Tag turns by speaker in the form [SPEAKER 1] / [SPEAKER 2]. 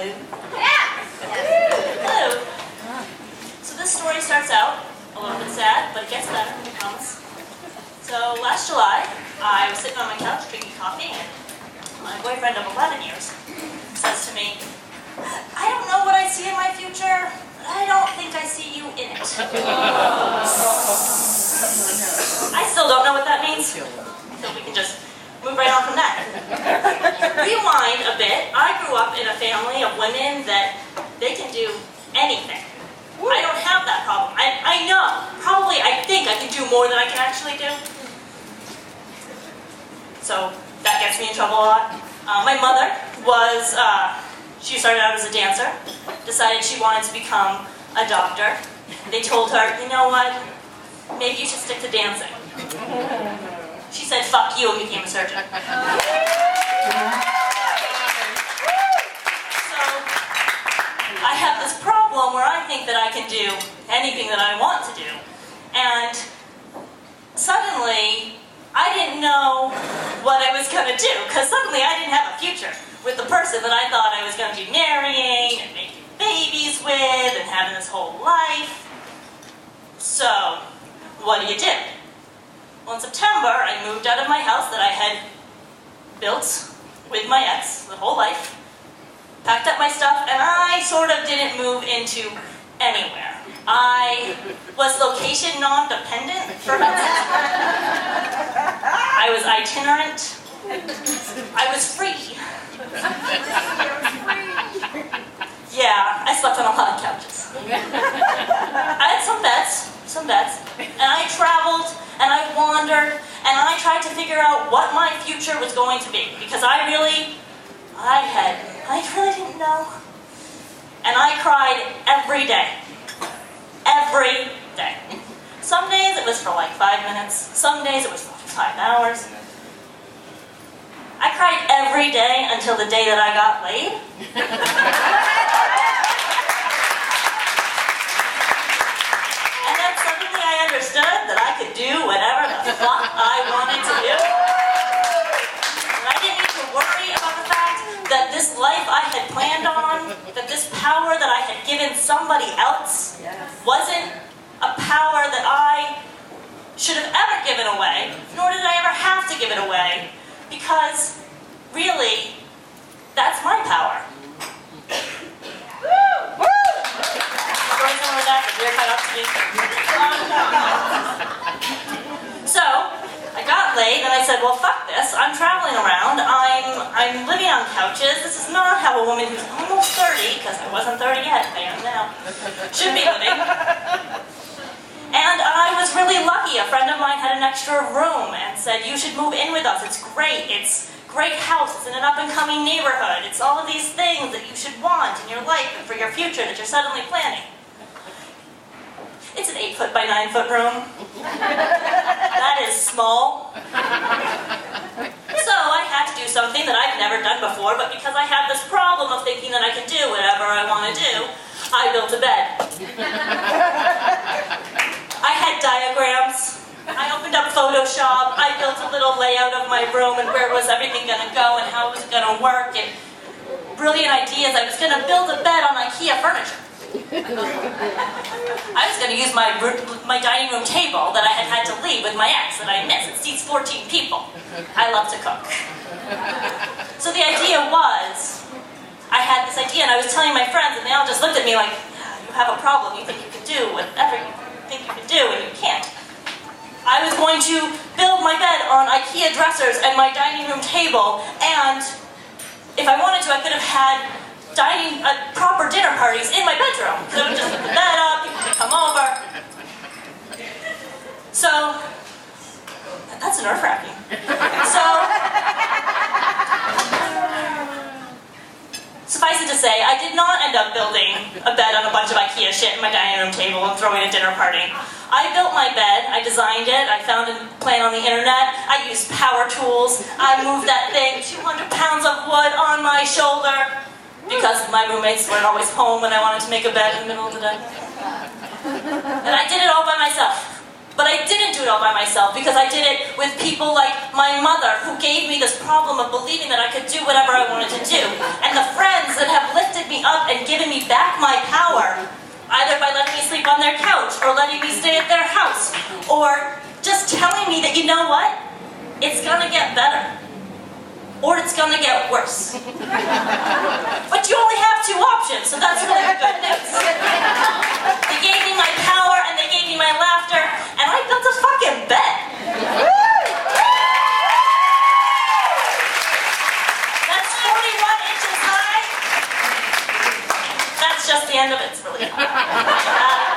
[SPEAKER 1] Hello. Hello. So this story starts out a little bit sad, but it gets better, I promise. So last July, I was sitting on my couch drinking coffee, and my boyfriend of 11 years says to me, "I don't know what I see in my future. I don't think I see you in it." I still don't know what that means, so we can just move right on from that. Rewind a bit. I grew up in a family of women that they can do anything. I don't have that problem. I know. Probably I think I can do more than I can actually do. So that gets me in trouble a lot. My mother was, she started out as a dancer, decided she wanted to become a doctor. They told her, "You know what, maybe you should stick to dancing." She said, "Fuck you," and became a surgeon. So I have this problem where I think that I can do anything that I want to do. And suddenly, I didn't know what I was going to do, because suddenly I didn't have a future with the person that I thought I was going to be marrying and making babies with and having this whole life. So, what do? Well, in September, I moved out of my house that I had built with my ex the whole life, packed up my stuff, and I sort of didn't move into anywhere. I was location non-dependent for about 6 months. I was itinerant. I was free. Yeah, I slept on a lot of couches. I had some beds, and I traveled, and I wandered, and I tried to figure out what my future was going to be, because I really didn't know. And I cried every day. Every day. Some days it was for like 5 minutes, some days it was for 5 hours. I cried every day until the day that I got laid. And then suddenly I understood that I could do whatever the fuck I wanted to do. And I didn't need to worry about the fact that this life I had planned on, that this power that I had given somebody else, wasn't a power that I should have ever given away, nor did I ever have to give it away, because really, that's my power. So, I got laid and I said, well, fuck this. I'm traveling around. I'm living on couches. This is not how a woman who's almost 30, because I wasn't 30 yet, I am now, should be living. And I was really lucky. A friend of mine had an extra room and said, "You should move in with us. It's great. It's a great house. It's in an up-and-coming neighborhood. It's all of these things that you should want in your life and for your future that you're suddenly planning." It's an 8-foot by 9-foot room. That is small. So I had to do something that I've never done before, but because I have this problem of thinking that I can do whatever I want to do, I built a bed. I had diagrams. I opened up Photoshop. I built a little layout of my room and where was everything going to go and how was it going to work, and brilliant ideas. I was going to build a bed on IKEA furniture. I was going to use my dining room table that I had to leave with my ex that I miss. It seats 14 people. I love to cook. So the idea was, I had this idea and I was telling my friends and they all just looked at me like, "You have a problem. You think you can do whatever you think you can do and you can't." I was going to build my bed on IKEA dressers and my dining room table, and if I wanted to, I could have had proper dinner parties in my bedroom. So I would just put the bed up, people could come over. So, that's nerve-wracking. Suffice it to say, I did not end up building a bed on a bunch of IKEA shit in my dining room table and throwing a dinner party. I built my bed, I designed it, I found a plan on the internet, I used power tools, I moved that thing 200 pounds of wood on my shoulder, because my roommates weren't always home when I wanted to make a bed in the middle of the day. And I did it all by myself. But I didn't do it all by myself because I did it with people like my mother, who gave me this problem of believing that I could do whatever I wanted to do, and the friends that have lifted me up and given me back my power, either by letting me sleep on their couch, or letting me stay at their house, or just telling me that, you know what? It's gonna get better. Or it's gonna get worse. But you only have two options, so that's really good news. They gave me my power, and they gave me my laughter, and I built a fucking bed. That's 41 inches high. That's just the end of it, it's really high.